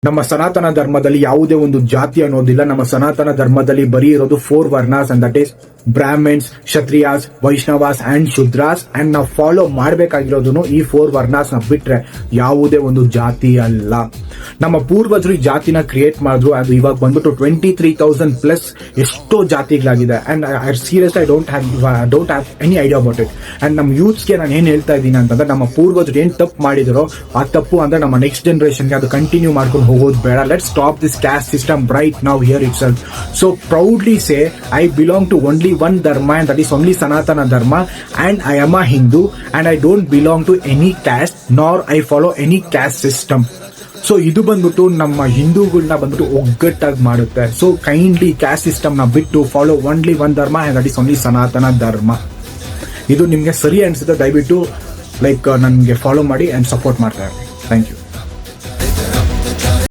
ನಮ್ಮ ಸನಾತನ ಧರ್ಮದಲ್ಲಿ ಯಾವುದೇ ಒಂದು ಜಾತಿ ಅನ್ನೋದಿಲ್ಲ. ನಮ್ಮ ಸನಾತನ ಧರ್ಮದಲ್ಲಿ ಬರೀ ಇರೋದು 4 varnas and that is Brahmins, Kshatriyas, Vaishnavas and Shudras. And ನಾವು ಫಾಲೋ ಮಾಡಬೇಕಾಗಿರೋದು ಈ 4 ವರ್ಣಾಸ್ ನ ಬಿಟ್ರೆ ಯಾವುದೇ ಒಂದು ಜಾತಿ ಅಲ್ಲ. ನಮ್ಮ ಪೂರ್ವಜರು ಈ ಜಾತಿನ ಕ್ರಿಯೇಟ್ ಮಾಡಿದ್ರು. ಅದು ಇವಾಗ ಬಂದ್ಬಿಟ್ಟು 23,000 ಪ್ಲಸ್ ಎಷ್ಟೋ ಜಾತಿಗಳಾಗಿದೆ. And serious I don't have any idea about it. And ನಮ್ಮ ಯೂತ್ಸ್ಗೆ ನಾನು ಏನ್ ಹೇಳ್ತಾ ಇದ್ದೀನಿ ಅಂತಂದ್ರೆ, ನಮ್ಮ ಪೂರ್ವಜರು ಏನ್ ತಪ್ಪು ಮಾಡಿದರೋ ಆ ತಪ್ಪು ಅಂದ್ರೆ ನಮ್ಮ ನೆಕ್ಸ್ಟ್ ಜನರೇಷನ್ಗೆ ಅದು ಕಂಟಿನ್ಯೂ ಮಾಡ್ಕೊಂಡು ಹೋಗೋದು ಬೇಡ. Let's stop this caste system right now here itself. So proudly say I belong to only one dharma, and that is only Sanatana Dharma, and I am a Hindu and I don't belong to any caste nor I follow any caste system. So ಇದು ಬಂದ್ಬಿಟ್ಟು ನಮ್ಮ ಹಿಂದೂಗಳನ್ನ ಬಂದ್ಬಿಟ್ಟು ಒಗ್ಗಟ್ಟಾಗಿ ಮಾಡುತ್ತೆ. So kindly caste system ನ ಬಿಟ್ಟು follow only one ಧರ್ಮ, and that is only ಸನಾತನ ಧರ್ಮ. ಇದು ನಿಮ್ಗೆ ಸರಿ ಅನ್ಸುತ್ತೆ ದಯವಿಟ್ಟು ನನಗೆ ಫಾಲೋ ಮಾಡಿ ಅಂಡ್ ಸಪೋರ್ಟ್ ಮಾಡ್ತಾ ಇರ್ತೀನಿ. Thank you.